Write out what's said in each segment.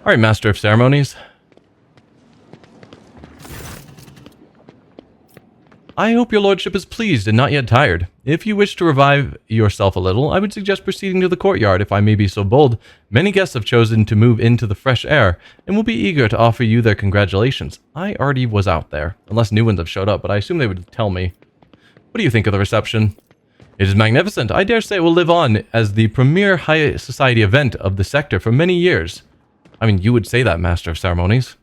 Alright, Master of Ceremonies. I hope your lordship is pleased and not yet tired. If you wish to revive yourself a little, I would suggest proceeding to the courtyard, if I may be so bold. Many guests have chosen to move into the fresh air, and will be eager to offer you their congratulations. I already was out there, unless new ones have showed up, but I assume they would tell me. What do you think of the reception? It is magnificent. I dare say it will live on as the premier high society event of the sector for many years. I mean, you would say that, Master of Ceremonies.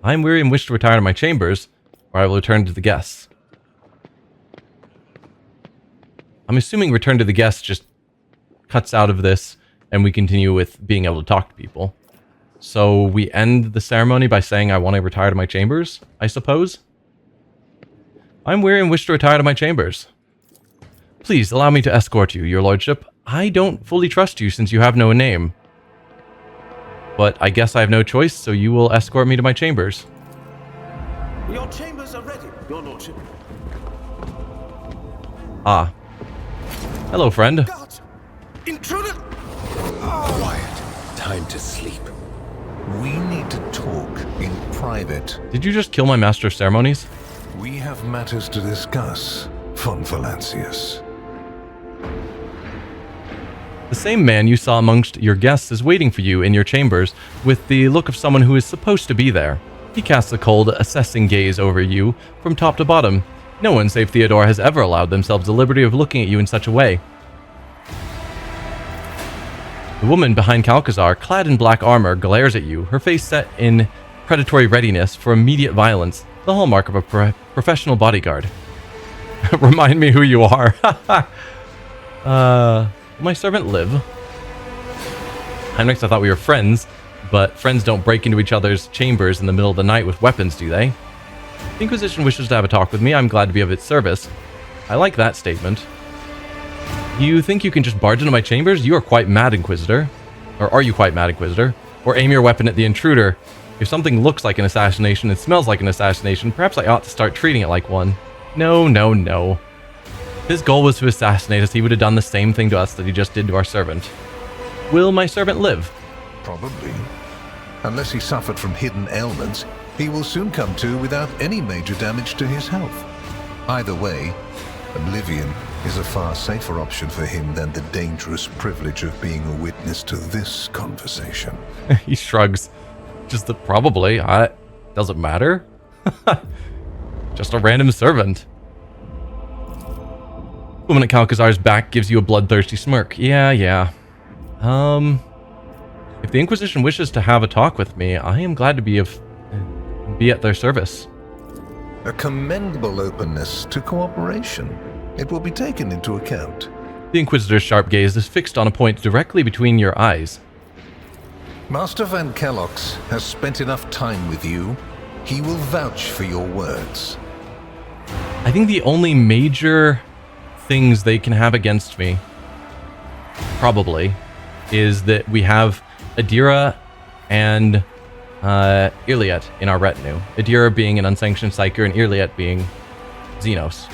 I am weary and wish to retire to my chambers, or I will return to the guests. I'm assuming return to the guests just cuts out of this, and we continue with being able to talk to people. So we end the ceremony by saying I want to retire to my chambers, I suppose? I'm weary and wish to retire to my chambers. Please allow me to escort you, your lordship. I don't fully trust you since you have no name. But I guess I have no choice, so you will escort me to my chambers. Your chambers are ready, your lordship. Ah. Hello, friend. Guards! Intruder! Quiet. Time to sleep. We need to talk in private. Did you just kill my Master of Ceremonies? We have matters to discuss, von Valancius. The same man you saw amongst your guests is waiting for you in your chambers with the look of someone who is supposed to be there. He casts a cold, assessing gaze over you from top to bottom. No one save Theodore has ever allowed themselves the liberty of looking at you in such a way. The woman behind Calcazar, clad in black armor, glares at you, her face set in predatory readiness for immediate violence, the hallmark of a professional bodyguard. Remind me who you are. My servant live. Heinrich, I thought we were friends, but friends don't break into each other's chambers in the middle of the night with weapons, do they? The Inquisition wishes to have a talk with me. I'm glad to be of its service. I like that statement. You think you can just barge into my chambers? You are quite mad, Inquisitor. Or are you quite mad, Inquisitor? Or aim your weapon at the intruder. If something looks like an assassination and smells like an assassination, perhaps I ought to start treating it like one. No, no, no. If his goal was to assassinate us, he would have done the same thing to us that he just did to our servant. Will my servant live? Probably. Unless he suffered from hidden ailments, he will soon come to without any major damage to his health. Either way, oblivion is a far safer option for him than the dangerous privilege of being a witness to this conversation. He shrugs. Just the probably. Doesn't matter. Just a random servant. Woman at Calcazar's back gives you a bloodthirsty smirk. Yeah. If the Inquisition wishes to have a talk with me, I am glad to be at their service. A commendable openness to cooperation. It will be taken into account. The Inquisitor's sharp gaze is fixed on a point directly between your eyes. Master Van Kellox has spent enough time with you. He will vouch for your words. I think the only major things they can have against me, probably, is that we have Adira and Irliet in our retinue. Adira being an unsanctioned psyker and Irliet being xenos.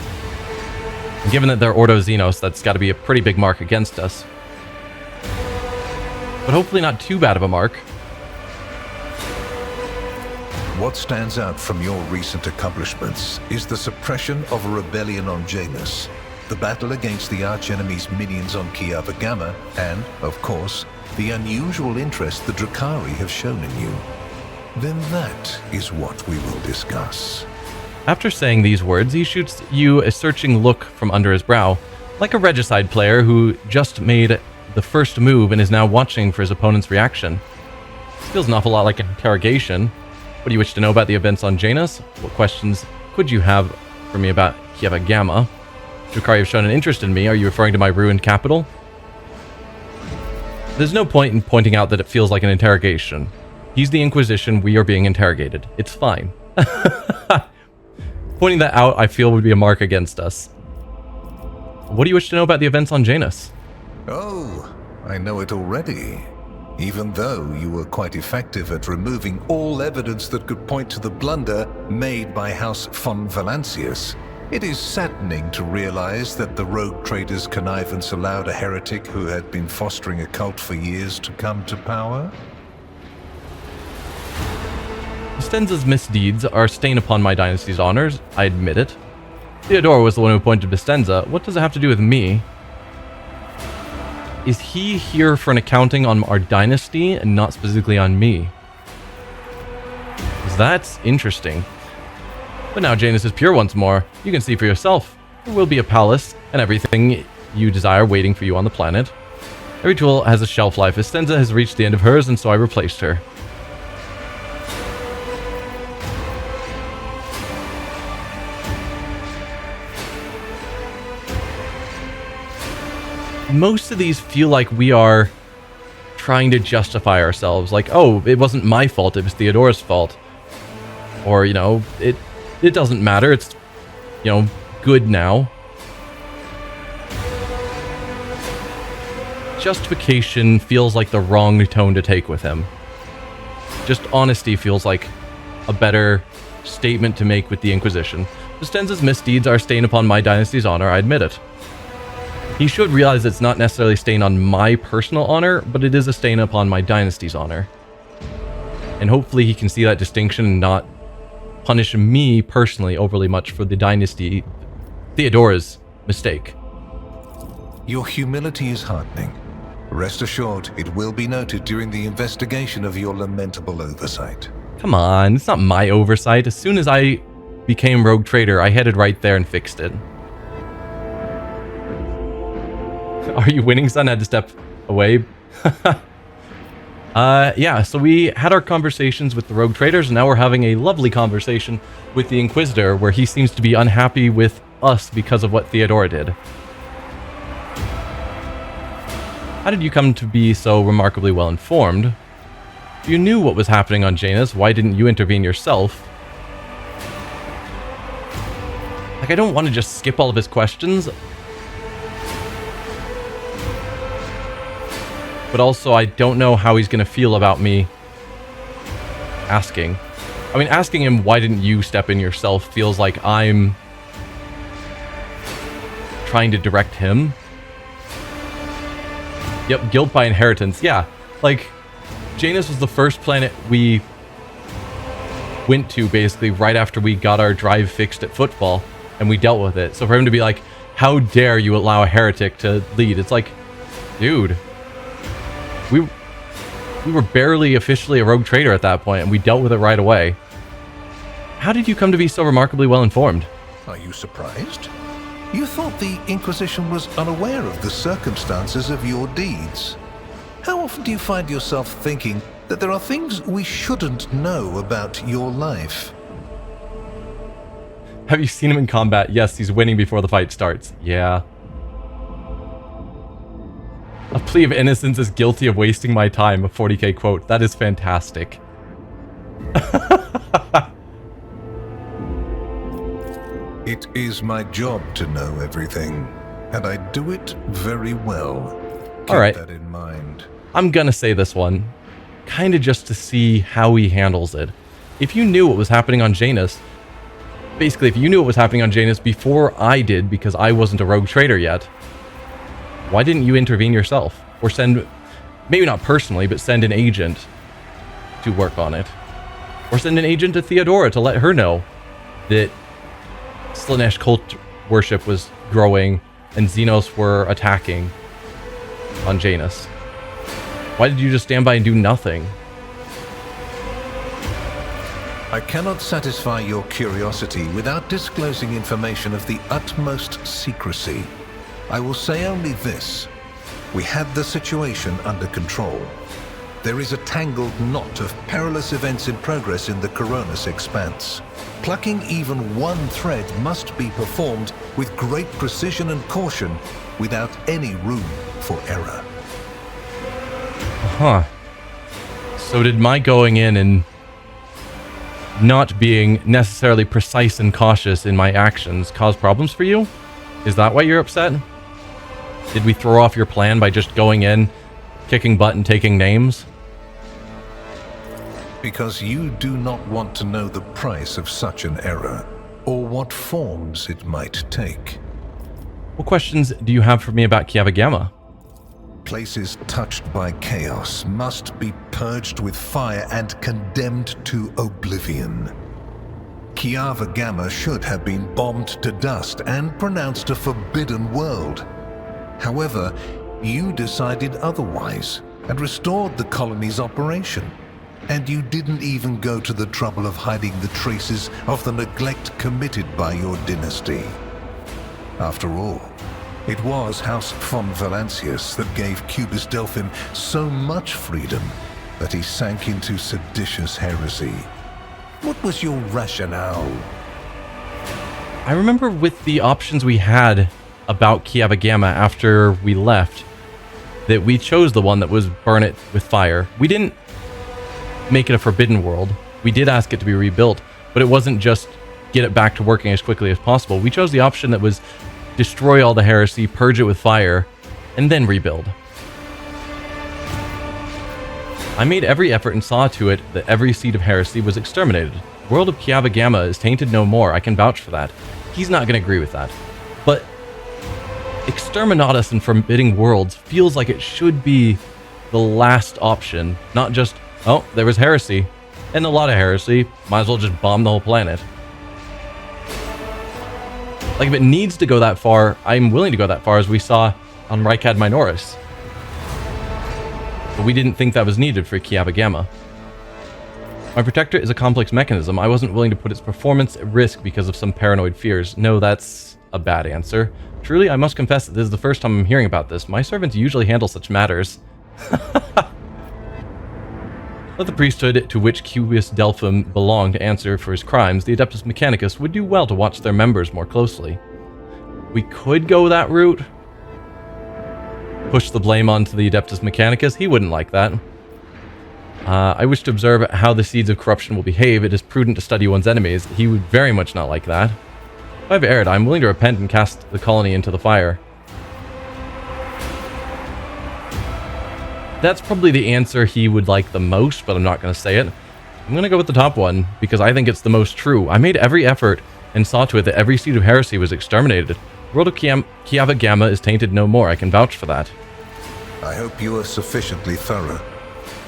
And given that they're Ordo Xenos, that's got to be a pretty big mark against us. But hopefully not too bad of a mark. What stands out from your recent accomplishments is the suppression of a rebellion on Janus, the battle against the archenemy's minions on Kiava Gamma, and, of course, the unusual interest the Drakari have shown in you. Then that is what we will discuss. After saying these words, he shoots you a searching look from under his brow, like a regicide player who just made the first move and is now watching for his opponent's reaction. This feels an awful lot like an interrogation. What do you wish to know about the events on Janus? What questions could you have for me about Kiava Gamma? Drakari have shown an interest in me. Are you referring to my ruined capital? There's no point in pointing out that it feels like an interrogation. He's the Inquisition, we are being interrogated. It's fine. Pointing that out, I feel, would be a mark against us. What do you wish to know about the events on Janus? Oh, I know it already. Even though you were quite effective at removing all evidence that could point to the blunder made by House von Valancius, it is saddening to realize that the rogue trader's connivance allowed a heretic who had been fostering a cult for years to come to power. Bistenza's misdeeds are a stain upon my dynasty's honors. I admit it. Theodora was the one who appointed Bistenza. What does it have to do with me? Is he here for an accounting on our dynasty and not specifically on me? That's interesting. But now Janus is pure once more. You can see for yourself. There will be a palace and everything you desire waiting for you on the planet. Every tool has a shelf life. Bistenza has reached the end of hers, and so I replaced her. Most of these feel like we are trying to justify ourselves. Like, oh, it wasn't my fault, it was Theodora's fault. Or, you know, it doesn't matter, it's, you know, good now. Justification feels like the wrong tone to take with him. Just honesty feels like a better statement to make with the Inquisition. Bistenza's misdeeds are a stain upon my dynasty's honor, I admit it. He should realize it's not necessarily a stain on my personal honor, but it is a stain upon my dynasty's honor. And hopefully he can see that distinction and not punish me personally overly much for the dynasty, Theodora's mistake. Your humility is heartening. Rest assured, it will be noted during the investigation of your lamentable oversight. Come on, it's not my oversight. As soon as I became rogue trader, I headed right there and fixed it. Are you winning, son? I had to step away. Yeah, so we had our conversations with the rogue traders, and now we're having a lovely conversation with the Inquisitor, where he seems to be unhappy with us because of what Theodora did. How did you come to be so remarkably well informed? If you knew what was happening on Janus, why didn't you intervene yourself? Like, I don't want to just skip all of his questions. But also, I don't know how he's going to feel about me asking. I mean, asking him, why didn't you step in yourself, feels like I'm trying to direct him. Yep, guilt by inheritance. Yeah, like, Janus was the first planet we went to, basically, right after we got our drive fixed at Footfall, and we dealt with it. So for him to be like, how dare you allow a heretic to lead? It's like, dude... We were barely officially a rogue trader at that point, and we dealt with it right away. How did you come to be so remarkably well informed? Are you surprised? You thought the Inquisition was unaware of the circumstances of your deeds. How often do you find yourself thinking that there are things we shouldn't know about your life? Have you seen him in combat? Yes, he's winning before the fight starts. Yeah. A plea of innocence is guilty of wasting my time, a 40k quote. That is fantastic. It is my job to know everything, and I do it very well. Keep Alright. that in mind. I'm gonna say this one, kind of just to see how he handles it. If you knew what was happening on Janus, basically if you knew what was happening on Janus before I did, because I wasn't a rogue trader yet, why didn't you intervene yourself? Or send, maybe not personally, but send an agent to work on it. Or send an agent to Theodora to let her know that Slaanesh cult worship was growing and xenos were attacking on Janus. Why did you just stand by and do nothing? I cannot satisfy your curiosity without disclosing information of the utmost secrecy. I will say only this. We had the situation under control. There is a tangled knot of perilous events in progress in the Koronus Expanse. Plucking even one thread must be performed with great precision and caution, without any room for error. Huh. So did my going in and not being necessarily precise and cautious in my actions cause problems for you? Is that why you're upset? Did we throw off your plan by just going in, kicking butt and taking names? Because you do not want to know the price of such an error, or what forms it might take. What questions do you have for me about Kiava Gamma? Places touched by chaos must be purged with fire and condemned to oblivion. Kiava Gamma should have been bombed to dust and pronounced a forbidden world. However, you decided otherwise and restored the colony's operation. And you didn't even go to the trouble of hiding the traces of the neglect committed by your dynasty. After all, it was House von Valancius that gave Cubus Delphin so much freedom that he sank into seditious heresy. What was your rationale? I remember with the options we had about Kiava Gamma after we left, that we chose the one that was burn it with fire. We didn't make it a forbidden world. We did ask it to be rebuilt, but it wasn't just get it back to working as quickly as possible. We chose the option that was destroy all the heresy, purge it with fire, and then rebuild. I made every effort and saw to it that every seed of heresy was exterminated. The world of Kiava Gamma is tainted no more. I can vouch for that. He's not going to agree with that. But Exterminatus and Forbidding Worlds feels like it should be the last option, not just, oh, there was heresy, and a lot of heresy, might as well just bomb the whole planet. Like, if it needs to go that far, I'm willing to go that far, as we saw on Rykad Minoris. But we didn't think that was needed for Kiava Gamma. My protector is a complex mechanism. I wasn't willing to put its performance at risk because of some paranoid fears. No, that's a bad answer. Truly, I must confess that this is the first time I'm hearing about this. My servants usually handle such matters. Let the priesthood to which Cubus Delphim belonged answer for his crimes. The Adeptus Mechanicus would do well to watch their members more closely. We could go that route. Push the blame onto the Adeptus Mechanicus. He wouldn't like that. I wish to observe how the seeds of corruption will behave. It is prudent to study one's enemies. He would very much not like that. If I've erred, I'm willing to repent and cast the colony into the fire. That's probably the answer he would like the most, but I'm not going to say it. I'm going to go with the top one, because I think it's the most true. I made every effort and saw to it that every seed of heresy was exterminated. The world of Kiava Gamma is tainted no more. I can vouch for that. I hope you are sufficiently thorough.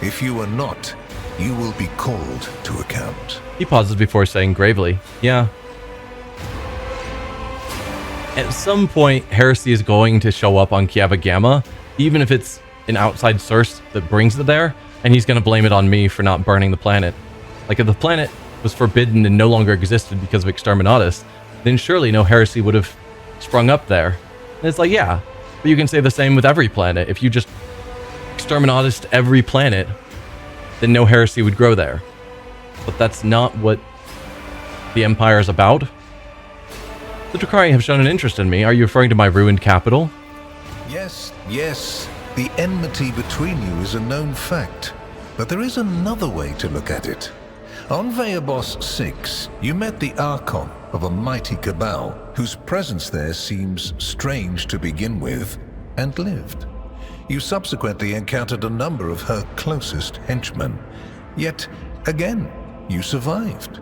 If you are not, you will be called to account. He pauses before saying gravely, yeah. At some point, heresy is going to show up on Kiava Gamma, even if it's an outside source that brings it there, and he's going to blame it on me for not burning the planet. Like, if the planet was forbidden and no longer existed because of Exterminatus, then surely no heresy would have sprung up there. And it's like, yeah, but you can say the same with every planet. If you just Exterminatus every planet, then no heresy would grow there. But that's not what the Empire is about. The Drukhari have shown an interest in me. Are you referring to my ruined capital? Yes, yes. The enmity between you is a known fact. But there is another way to look at it. On Veabos 6, you met the Archon of a mighty cabal, whose presence there seems strange to begin with, and lived. You subsequently encountered a number of her closest henchmen. Yet, again, you survived.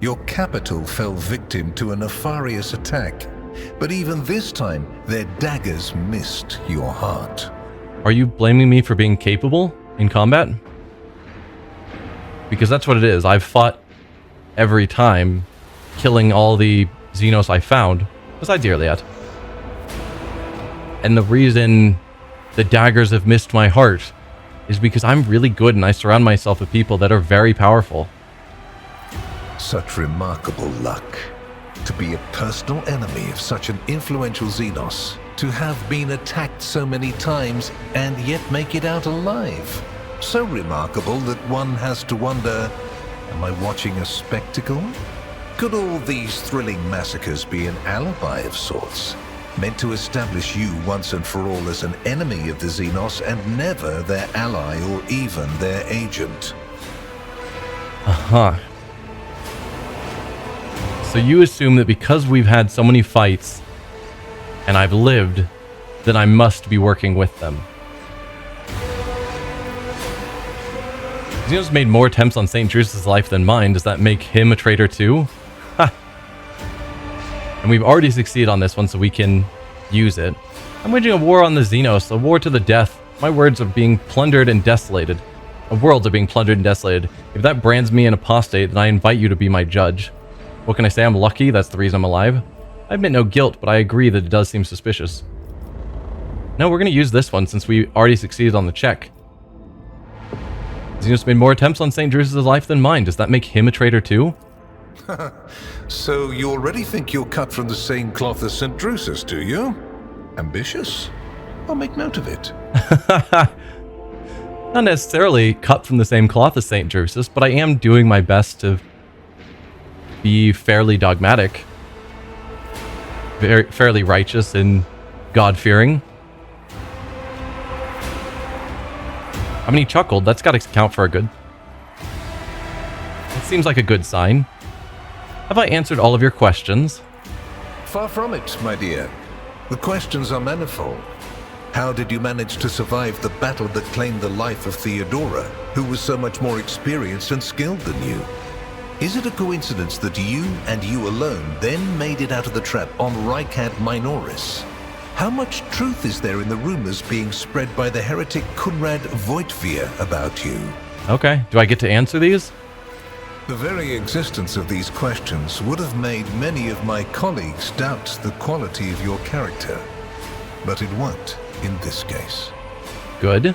Your capital fell victim to a nefarious attack. But even this time, their daggers missed your heart. Are you blaming me for being capable in combat? Because that's what it is. I've fought every time, killing all the xenos I found, besides Irliat. And the reason the daggers have missed my heart is because I'm really good and I surround myself with people that are very powerful. Such remarkable luck. To be a personal enemy of such an influential xenos. To have been attacked so many times and yet make it out alive. So remarkable that one has to wonder, am I watching a spectacle? Could all these thrilling massacres be an alibi of sorts? Meant to establish you once and for all as an enemy of the Xenos and never their ally or even their agent. Uh-huh. So you assume that because we've had so many fights and I've lived, then I must be working with them. Xenos made more attempts on St. Drusus' life than mine. Does that make him a traitor too? Ha! And we've already succeeded on this one, so we can use it. I'm waging a war on the Xenos, a war to the death. My words are being plundered and desolated. Worlds are being plundered and desolated. If that brands me an apostate, then I invite you to be my judge. What can I say? I'm lucky. That's the reason I'm alive. I admit no guilt, but I agree that it does seem suspicious. No, we're going to use this one since we already succeeded on the check. Xenos made more attempts on St. Drusus' life than mine. Does that make him a traitor too? So you already think you're cut from the same cloth as St. Drusus, do you? Ambitious? I'll make note of it. Not necessarily cut from the same cloth as St. Drusus, but I am doing my best to be fairly dogmatic. Fairly righteous and God-fearing. I mean, he chuckled. That's got to count for a good. It seems like a good sign. Have I answered all of your questions? Far from it, my dear. The questions are manifold. How did you manage to survive the battle that claimed the life of Theodora, who was so much more experienced and skilled than you? Is it a coincidence that you and you alone then made it out of the trap on Rykad Minoris? How much truth is there in the rumors being spread by the heretic Kunrad Voidfear about you? Okay, do I get to answer these? The very existence of these questions would have made many of my colleagues doubt the quality of your character. But it won't in this case. Good.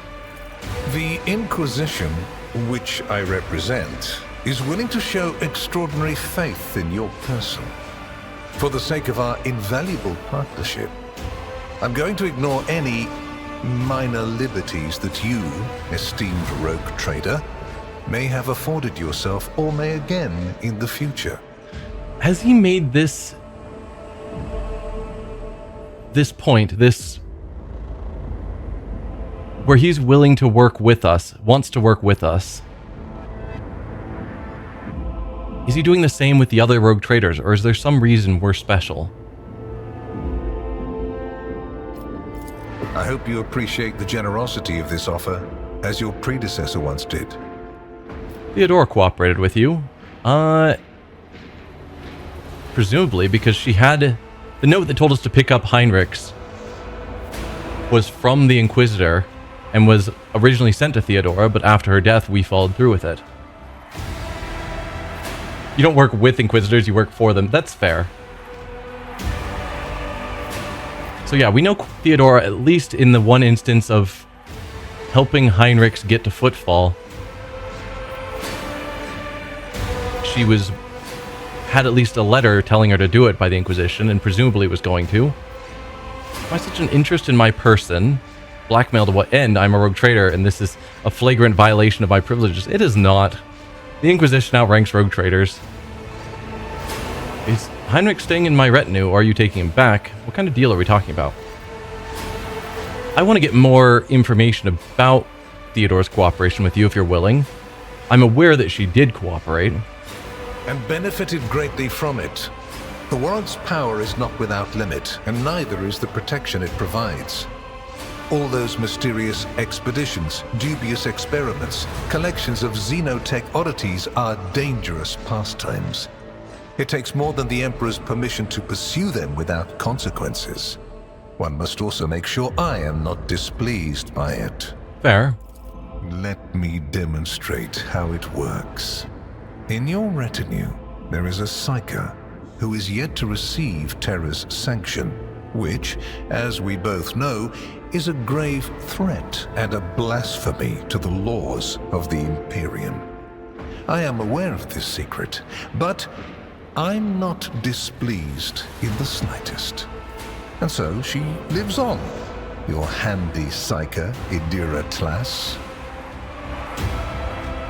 The Inquisition, which I represent, is willing to show extraordinary faith in your person. For the sake of our invaluable partnership, I'm going to ignore any minor liberties that you, esteemed rogue trader, may have afforded yourself or may again in the future. Has he made this point, where he's willing to work with us, wants to work with us? Is he doing the same with the other rogue traders, or is there some reason we're special? I hope you appreciate the generosity of this offer, as your predecessor once did. Theodora cooperated with you. Presumably because she had... The note that told us to pick up Heinrichs was from the Inquisitor and was originally sent to Theodora, but after her death, we followed through with it. You don't work with Inquisitors, you work for them. That's fair. So yeah, we know Theodora, at least in the one instance of helping Heinrichs get to Footfall, she had at least a letter telling her to do it by the Inquisition, and presumably was going to. Why such an interest in my person? Blackmail to what end? I'm a rogue trader, and this is a flagrant violation of my privileges. It is not. The Inquisition outranks rogue traders. Is Heinrich staying in my retinue, or are you taking him back? What kind of deal are we talking about? I want to get more information about Theodora's cooperation with you, if you're willing. I'm aware that she did cooperate. And benefited greatly from it. The world's power is not without limit, and neither is the protection it provides. All those mysterious expeditions, dubious experiments, collections of xenotech oddities are dangerous pastimes. It takes more than the Emperor's permission to pursue them without consequences. One must also make sure I am not displeased by it. Fair. Let me demonstrate how it works. In your retinue, there is a psyker who is yet to receive Terra's sanction, which, as we both know, is a grave threat and a blasphemy to the laws of the Imperium. I am aware of this secret, but I'm not displeased in the slightest. And so she lives on, your handy psyker, Idira Tlass.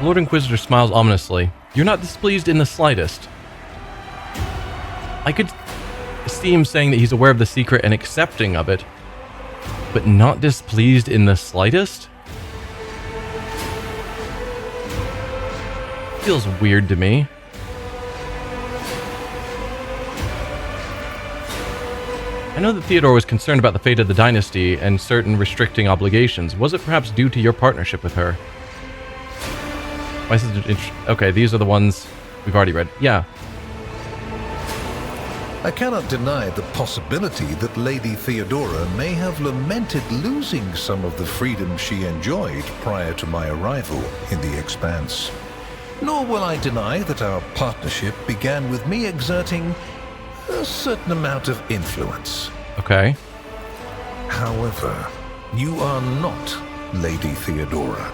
Lord Inquisitor smiles ominously. You're not displeased in the slightest. I could see him saying that he's aware of the secret and accepting of it, but not displeased in the slightest? Feels weird to me. I know that Theodore was concerned about the fate of the dynasty and certain restricting obligations. Was it perhaps due to your partnership with her? Why is it okay, these are the ones we've already read. Yeah. I cannot deny the possibility that Lady Theodora may have lamented losing some of the freedom she enjoyed prior to my arrival in the Expanse. Nor will I deny that our partnership began with me exerting a certain amount of influence. Okay. However, you are not Lady Theodora.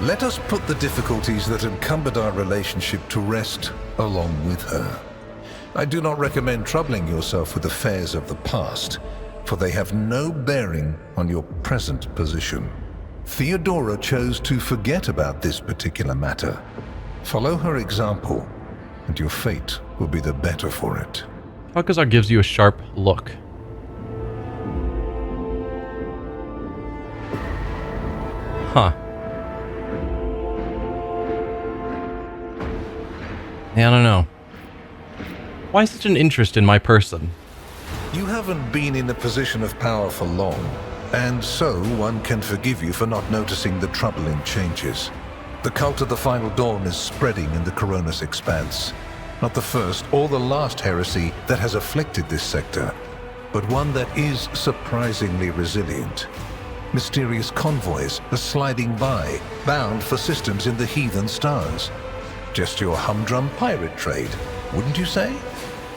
Let us put the difficulties that encumbered our relationship to rest along with her. I do not recommend troubling yourself with affairs of the past, for they have no bearing on your present position. Theodora chose to forget about this particular matter. Follow her example, and your fate will be the better for it. Alcazar gives you a sharp look. Huh. Yeah, I don't know. Why such an interest in my person? You haven't been in a position of power for long, and so one can forgive you for not noticing the troubling changes. The cult of the Final Dawn is spreading in the Koronus Expanse. Not the first or the last heresy that has afflicted this sector, but one that is surprisingly resilient. Mysterious convoys are sliding by, bound for systems in the heathen stars. Just your humdrum pirate trade, wouldn't you say?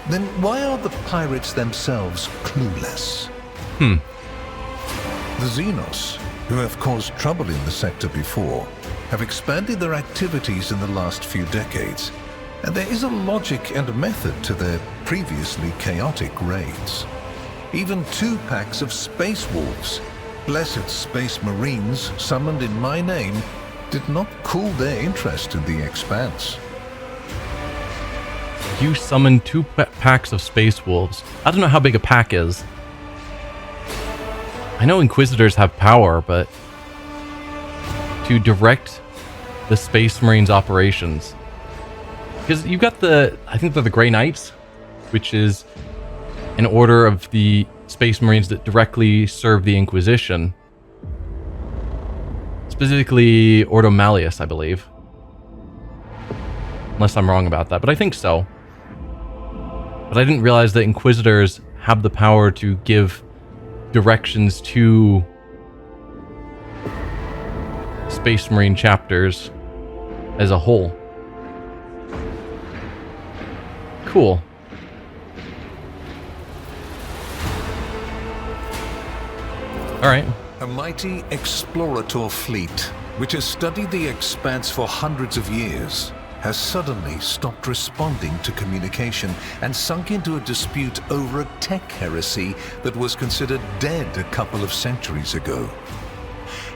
Then why are the pirates themselves clueless? The xenos, who have caused trouble in the sector before, have expanded their activities in the last few decades, and there is a logic and method to their previously chaotic raids. Even 2 packs of space wolves, blessed space marines summoned in my name, did not cool their interest in the Expanse. You summoned 2 packs of space wolves. I don't know how big a pack is. I know Inquisitors have power, but to direct the Space Marines operations. Because you've got I think they're the Grey Knights, which is an order of the Space Marines that directly serve the Inquisition. Specifically, Ordo Malleus, I believe. Unless I'm wrong about that, but I think so. But I didn't realize that Inquisitors have the power to give directions to Space Marine chapters as a whole. Cool. Alright. A mighty explorator fleet, which has studied the Expanse for hundreds of years, has suddenly stopped responding to communication and sunk into a dispute over a tech heresy that was considered dead a couple of centuries ago.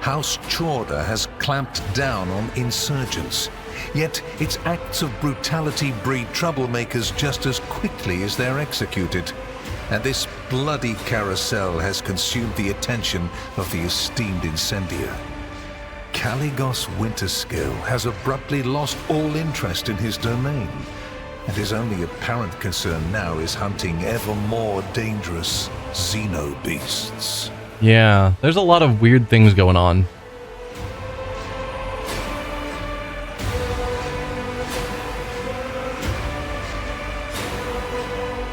House Chorda has clamped down on insurgents, yet its acts of brutality breed troublemakers just as quickly as they're executed. And this bloody carousel has consumed the attention of the esteemed incendiar. Caligos Winterskill has abruptly lost all interest in his domain, and his only apparent concern now is hunting ever more dangerous xeno beasts. Yeah, there's a lot of weird things going on.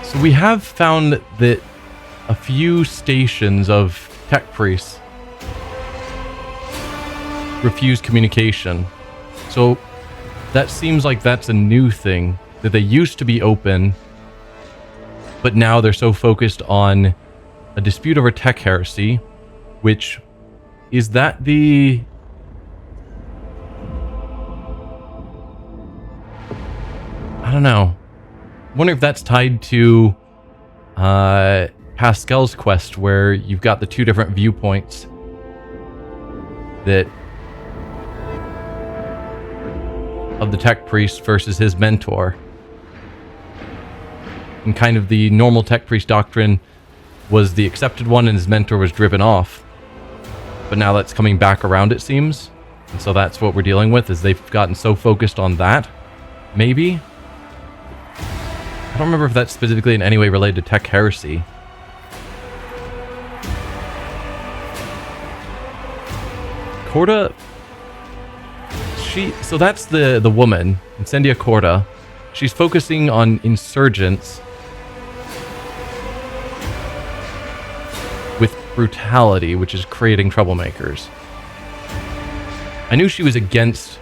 So we have found that a few stations of tech priests refuse communication. So that seems like that's a new thing, that they used to be open, but now they're so focused on a dispute over tech heresy, which is that the... I don't know. I wonder if that's tied to Pascal's quest, where you've got the 2 different viewpoints that of the tech priest versus his mentor. And kind of the normal tech priest doctrine was the accepted one, and his mentor was driven off. But now that's coming back around, it seems. And so that's what we're dealing with, is they've gotten so focused on that. Maybe? I don't remember if that's specifically in any way related to tech heresy. Corda... So that's the woman, Incendia Corda. She's focusing on insurgents brutality, which is creating troublemakers. I knew she was against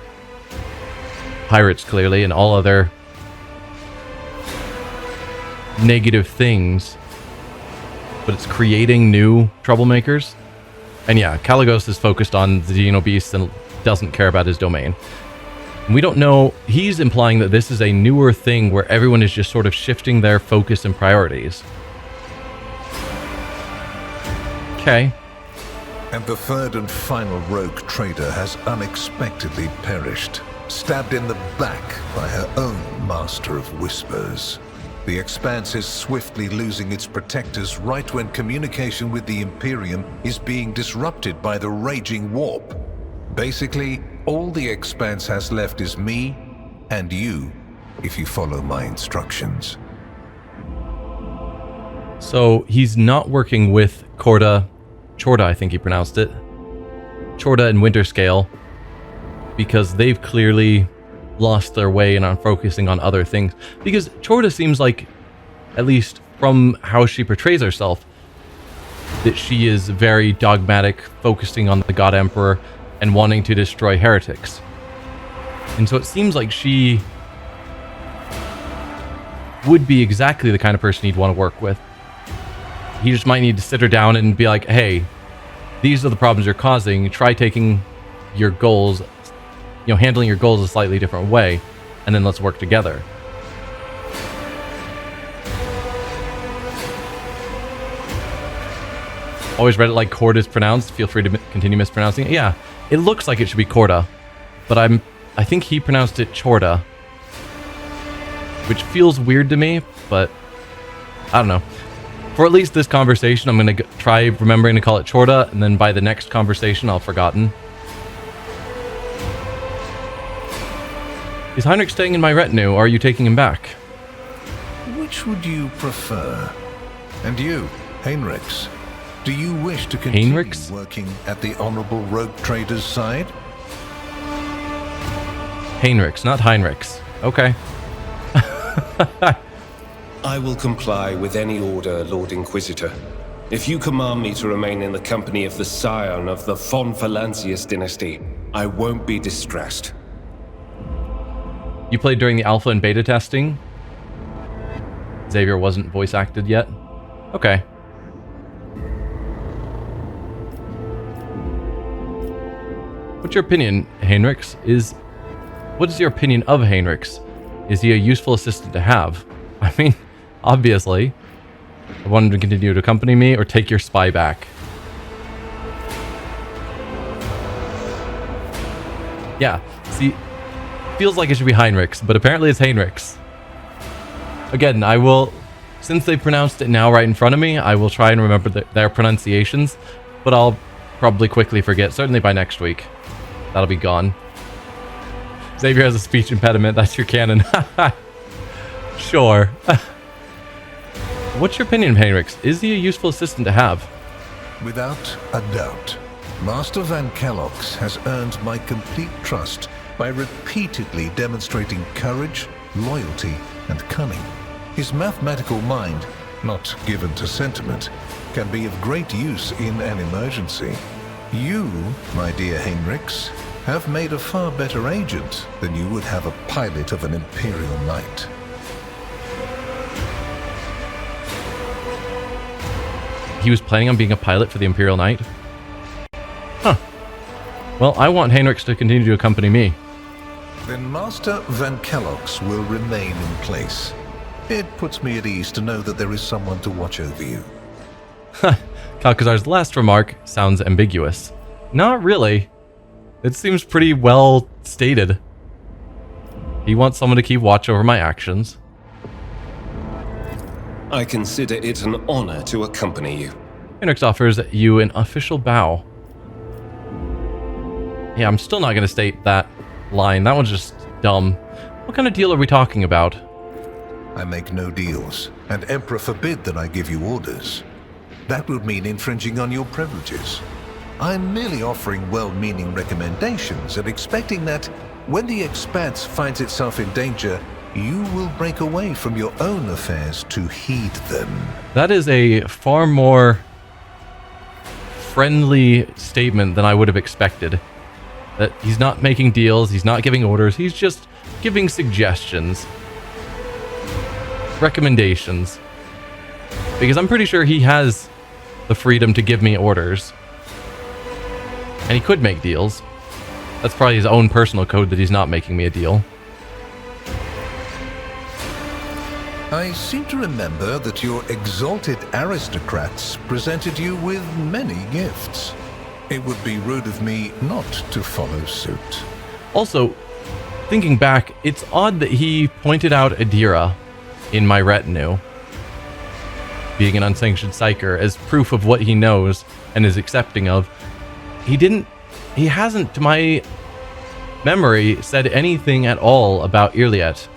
pirates, clearly, and all other negative things, but it's creating new troublemakers. And yeah, Caligos is focused on the Xenobeast and doesn't care about his domain. We don't know, he's implying that this is a newer thing where everyone is just sort of shifting their focus and priorities. Okay. And the third and final rogue trader has unexpectedly perished, stabbed in the back by her own master of whispers. The Expanse is swiftly losing its protectors right when communication with the Imperium is being disrupted by the raging warp. Basically, all the Expanse has left is me and you, if you follow my instructions. So he's not working with Chorda, I think he pronounced it, Chorda and Winterscale, because they've clearly lost their way and are focusing on other things. Because Chorda seems like, at least from how she portrays herself, that she is very dogmatic, focusing on the God Emperor and wanting to destroy heretics. And so it seems like she would be exactly the kind of person he'd want to work with. He just might need to sit her down and be like, hey, these are the problems you're causing. Try taking your goals, handling your goals a slightly different way, and then let's work together. Always read it like Chorda is pronounced. Feel free to continue mispronouncing it. Yeah, it looks like it should be Chorda, but I think he pronounced it Chorda, which feels weird to me, but I don't know. For at least this conversation, I'm going to try remembering to call it Chorda, and then by the next conversation, I'll have forgotten. Is Heinrich staying in my retinue, or are you taking him back? Which would you prefer? And you, Heinrichs, do you wish to continue working at the Honorable Rogue Trader's side? Heinrichs, not Heinrichs. Okay. I will comply with any order, Lord Inquisitor. If you command me to remain in the company of the scion of the von Valancius dynasty, I won't be distressed. You played during the alpha and beta testing? Xavier wasn't voice acted yet? Okay. What's your opinion, Heinrichs? What is your opinion of Heinrichs? Is he a useful assistant to have? I mean, obviously. I want him to continue to accompany me or take your spy back. Yeah, see, feels like it should be Heinrichs, but apparently it's Heinrichs. Again, I will, since they pronounced it now right in front of me, I will try and remember their pronunciations, but I'll probably quickly forget, certainly by next week. That'll be gone. Xavier has a speech impediment, that's your canon. Sure. What's your opinion of Heinrichs? Is he a useful assistant to have? Without a doubt. Master Van Kellogg's has earned my complete trust by repeatedly demonstrating courage, loyalty, and cunning. His mathematical mind, not given to sentiment, can be of great use in an emergency. You, my dear Heinrichs, have made a far better agent than you would have a pilot of an Imperial Knight. He was planning on being a pilot for the Imperial Knight? Huh. Well, I want Heinrichs to continue to accompany me. Then Master Van Kellogg's will remain in place. It puts me at ease to know that there is someone to watch over you. Kalkazar's last remark sounds ambiguous. Not really. It seems pretty well stated. He wants someone to keep watch over my actions. I consider it an honor to accompany you. Heinrichs offers you an official bow. Yeah, I'm still not going to state that line. That one's just dumb. What kind of deal are we talking about? I make no deals, and Emperor forbid that I give you orders. That would mean infringing on your privileges. I'm merely offering well-meaning recommendations and expecting that when the Expanse finds itself in danger, you will break away from your own affairs to heed them. That is a far more friendly statement than I would have expected. That he's not making deals, he's not giving orders, he's just giving suggestions. Recommendations. Because I'm pretty sure he has the freedom to give me orders. And he could make deals. That's probably his own personal code that he's not making me a deal. I seem to remember that your exalted aristocrats presented you with many gifts. It would be rude of me not to follow suit. Also, thinking back, it's odd that he pointed out Adira in my retinue, being an unsanctioned psyker, as proof of what he knows and is accepting of. He hasn't, to my memory, said anything at all about Irliet.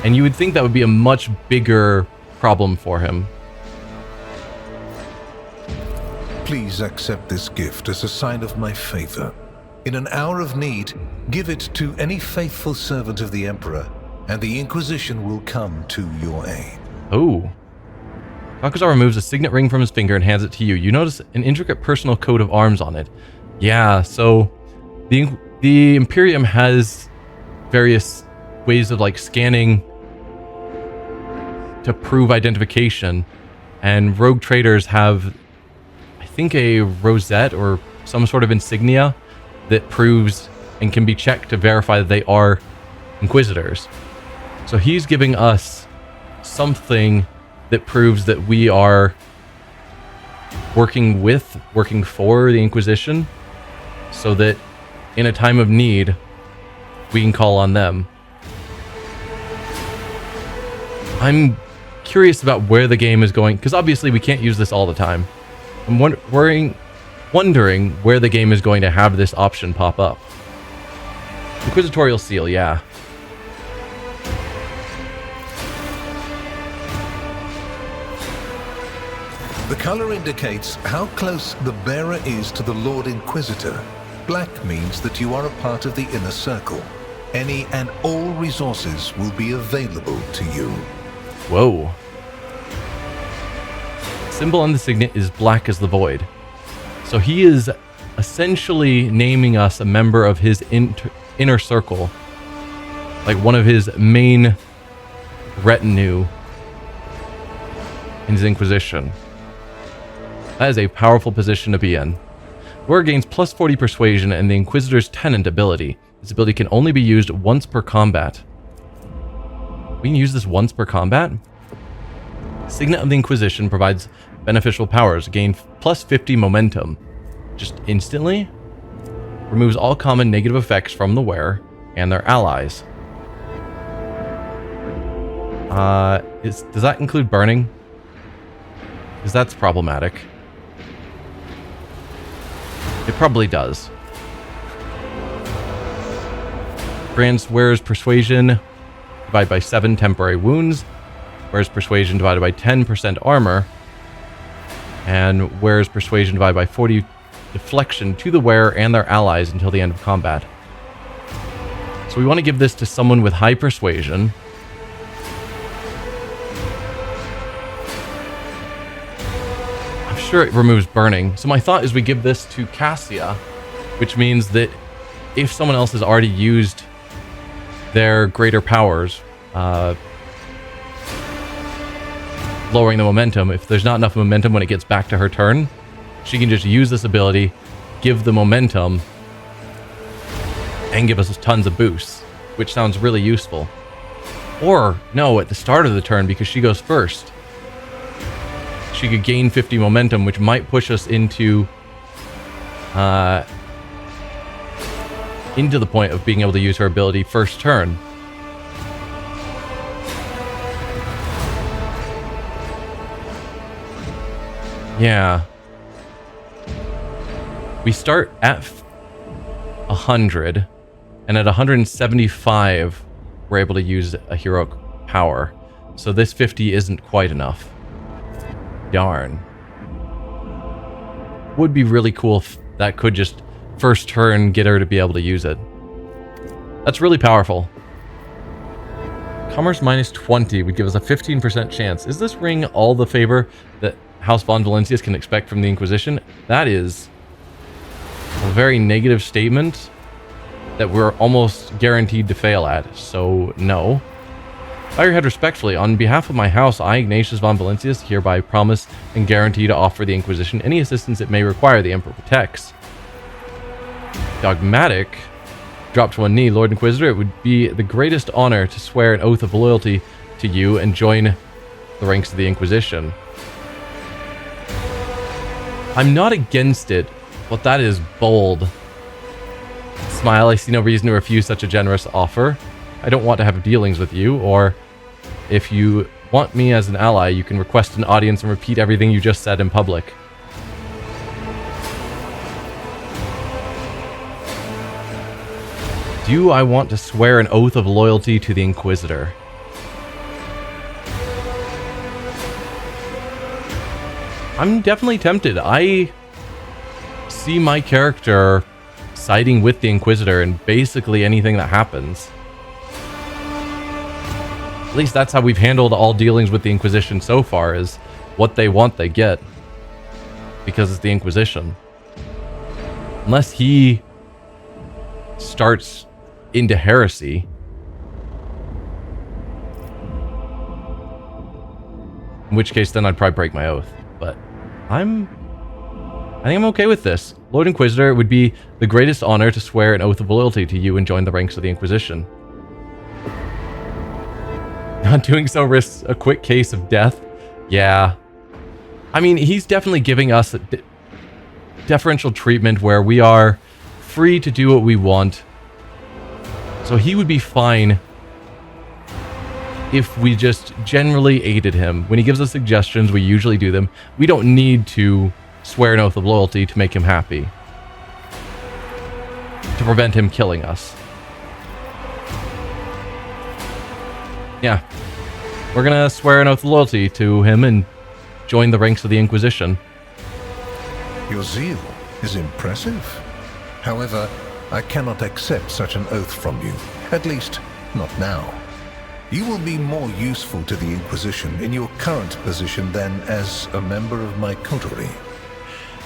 And you would think that would be a much bigger problem for him. Please accept this gift as a sign of my favor. In an hour of need, give it to any faithful servant of the Emperor, and the Inquisition will come to your aid. Oh. Kakazar removes a signet ring from his finger and hands it to you. You notice an intricate personal coat of arms on it. Yeah, so the Imperium has various ways of like scanning to prove identification, and rogue traders have, I think, a rosette or some sort of insignia that proves and can be checked to verify that they are Inquisitors. So he's giving us something that proves that we are working for the Inquisition, so that in a time of need, we can call on them. I'm curious about where the game is going, because obviously we can't use this all the time. I'm wondering where the game is going to have this option pop up. Inquisitorial seal, yeah. The color indicates how close the bearer is to the Lord Inquisitor. Black means that you are a part of the inner circle. Any and all resources will be available to you. Whoa. Symbol on the signet is black as the void. So he is essentially naming us a member of his inner circle. Like one of his main retinue in his Inquisition. That is a powerful position to be in. Wearer gains plus 40 persuasion and the Inquisitor's tenant ability. This ability can only be used once per combat. We can use this once per combat? Signet of the Inquisition provides beneficial powers. Gain plus 50 momentum. Just instantly. Removes all common negative effects from the wearer and their allies. Does that include burning? Because that's problematic. It probably does. Grants wearer's persuasion divided by 7 temporary wounds. Wearer's persuasion divided by 10% armor. And wearer's persuasion divided by 40 deflection to the wearer and their allies until the end of combat. So we want to give this to someone with high persuasion. I'm sure it removes burning. So my thought is we give this to Cassia, which means that if someone else has already used their greater powers, lowering the momentum, if there's not enough momentum when it gets back to her turn, she can just use this ability, give the momentum, and give us tons of boosts, which sounds really useful. Or, no, at the start of the turn, because she goes first, she could gain 50 momentum, which might push us into the point of being able to use her ability first turn. Yeah. We start at 100, and at 175, we're able to use a heroic power. So this 50 isn't quite enough. Darn. Would be really cool if that could just first turn get her to be able to use it. That's really powerful. Commerce minus 20 would give us a 15% chance. Is this ring all the favor that House von Valencius can expect from the Inquisition? That is a very negative statement that we're almost guaranteed to fail at, so no. Bow your head respectfully. On behalf of my house, I, Ignatius von Valentius, hereby promise and guarantee to offer the Inquisition any assistance it may require. The Emperor protects. Dogmatic. Drop to one knee. Lord Inquisitor, it would be the greatest honor to swear an oath of loyalty to you and join the ranks of the Inquisition. I'm not against it, but that is bold. Smile, I see no reason to refuse such a generous offer. I don't want to have dealings with you, or if you want me as an ally, you can request an audience and repeat everything you just said in public. Do I want to swear an oath of loyalty to the Inquisitor? I'm definitely tempted. I see my character siding with the Inquisitor in basically anything that happens. At least that's how we've handled all dealings with the Inquisition so far, is what they want they get. Because it's the Inquisition. Unless he starts into heresy. In which case then I'd probably break my oath. But I think I'm okay with this. Lord Inquisitor, it would be the greatest honor to swear an oath of loyalty to you and join the ranks of the Inquisition. Not doing so risks a quick case of death. Yeah. I mean, he's definitely giving us a deferential treatment where we are free to do what we want. So he would be fine if we just generally aided him. When he gives us suggestions, we usually do them. We don't need to swear an oath of loyalty to make him happy. To prevent him killing us. Yeah. We're gonna swear an oath of loyalty to him and join the ranks of the Inquisition. Your zeal is impressive. However, I cannot accept such an oath from you. At least, not now. You will be more useful to the Inquisition in your current position than as a member of my coterie.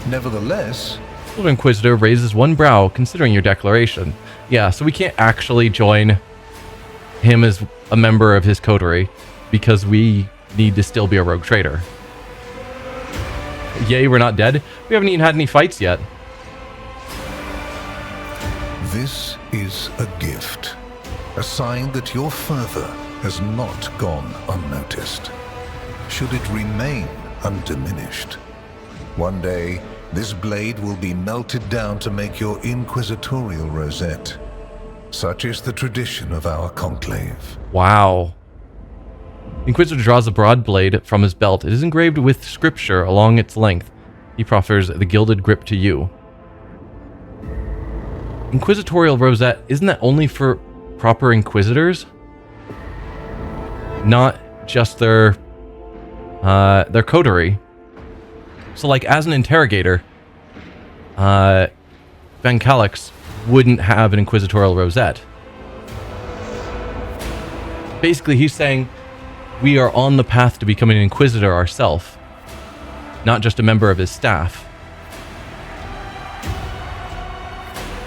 Nevertheless... Lord Inquisitor raises one brow, considering your declaration. Yeah, so we can't actually join him as a member of his coterie, because we need to still be a rogue trader. Yay, we're not dead. We haven't even had any fights yet. This is a gift. A sign that your fervor has not gone unnoticed. Should it remain undiminished, one day this blade will be melted down to make your inquisitorial rosette. Such is the tradition of our conclave. Wow. The Inquisitor draws a broad blade from his belt. It is engraved with scripture along its length. He proffers the gilded grip to you. Inquisitorial rosette, isn't that only for proper Inquisitors? Not just their coterie. So, like, as an interrogator, Van Calix wouldn't have an Inquisitorial rosette. Basically, he's saying we are on the path to becoming an Inquisitor ourselves, not just a member of his staff.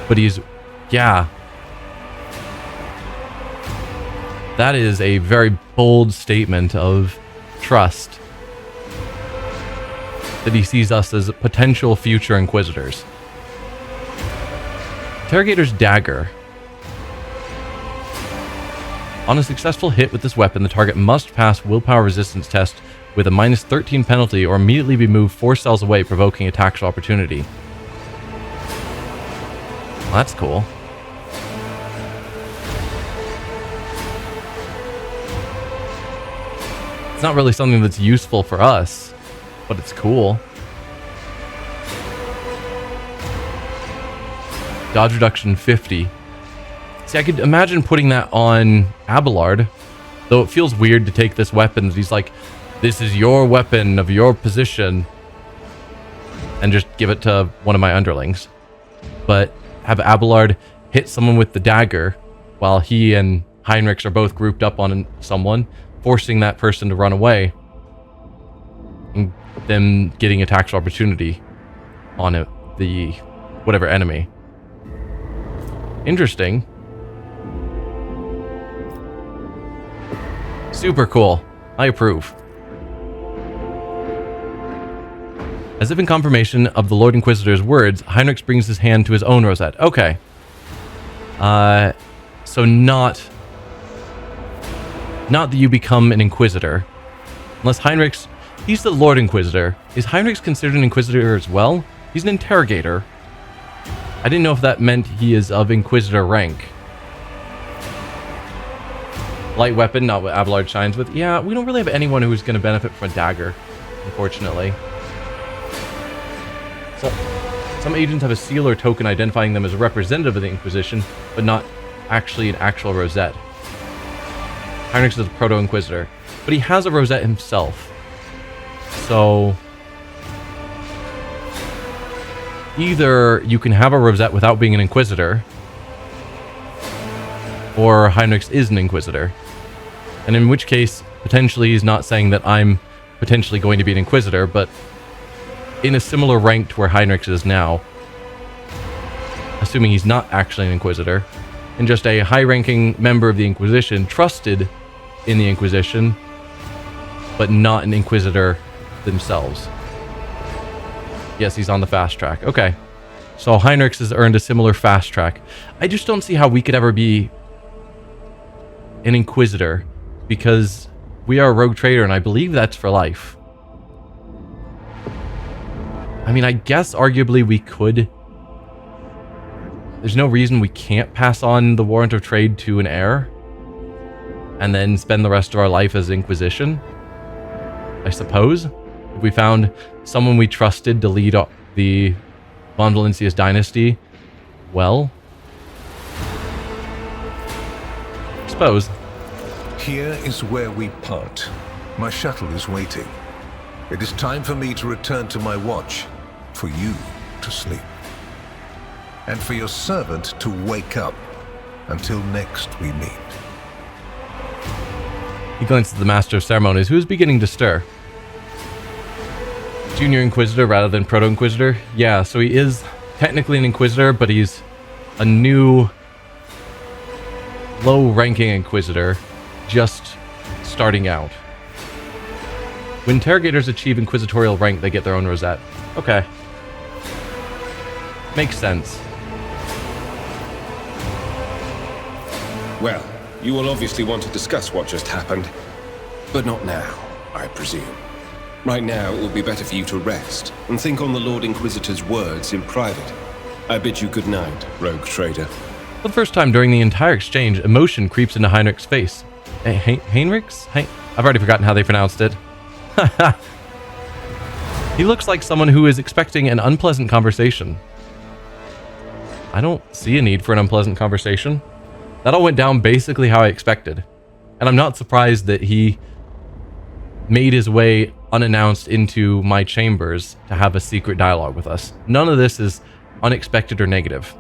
But he's... yeah. That is a very bold statement of trust. That he sees us as potential future Inquisitors. Interrogator's dagger. On a successful hit with this weapon, the target must pass willpower resistance test with a -13 penalty or immediately be moved 4 cells away, provoking attacks of opportunity. Well, that's cool. It's not really something that's useful for us, but it's cool. Dodge reduction 50. See, I could imagine putting that on Abelard, though it feels weird to take this weapon. He's like, this is your weapon of your position, and just give it to one of my underlings. But have Abelard hit someone with the dagger while he and Heinrichs are both grouped up on someone, forcing that person to run away, and them getting attacks of opportunity. on it, the whatever enemy. Interesting. Super cool. I approve. As if in confirmation of the Lord Inquisitor's words, Heinrich brings his hand to his own rosette. Okay. So not that you become an Inquisitor. Unless Heinrich's... He's the Lord Inquisitor. Is Heinrich considered an Inquisitor as well? He's an interrogator. I didn't know if that meant he is of Inquisitor rank. Light weapon, not what Abelard shines with. Yeah, we don't really have anyone who's going to benefit from a dagger, unfortunately. So, some agents have a seal or token identifying them as a representative of the Inquisition, but not actually an actual rosette. Heinrich is a proto-Inquisitor, but he has a rosette himself. So, either you can have a rosette without being an Inquisitor, or Heinrich is an Inquisitor. And in which case, potentially he's not saying that I'm potentially going to be an Inquisitor, but in a similar rank to where Heinrich is now. Assuming he's not actually an Inquisitor, and just a high-ranking member of the Inquisition, trusted in the Inquisition, but not an Inquisitor themselves. Yes, he's on the fast track. Okay. So Heinrich has earned a similar fast track. I just don't see how we could ever be an Inquisitor, because we are a rogue trader, and I believe that's for life. I mean, I guess arguably we could. There's no reason we can't pass on the warrant of trade to an heir and then spend the rest of our life as Inquisition, I suppose. If we found someone we trusted to lead the Von Valancius dynasty, well, I suppose. Here is where we part. My shuttle is waiting. It is time for me to return to my watch, for you to sleep, and for your servant to wake up. Until next we meet. He glances at the Master of Ceremonies, who is beginning to stir. Junior Inquisitor rather than Proto-Inquisitor? Yeah, so he is technically an Inquisitor, but he's a new low-ranking Inquisitor, just starting out. When interrogators achieve Inquisitorial rank, they get their own rosette. Okay. Makes sense. Well, you will obviously want to discuss what just happened. But not now, I presume. Right now, it will be better for you to rest and think on the Lord Inquisitor's words in private. I bid you good night, rogue trader. For the first time during the entire exchange, emotion creeps into Heinrich's face. Heinrich's? I've already forgotten how they pronounced it. He looks like someone who is expecting an unpleasant conversation. I don't see a need for an unpleasant conversation. That all went down basically how I expected. And I'm not surprised that he made his way unannounced into my chambers to have a secret dialogue with us. None of this is unexpected or negative.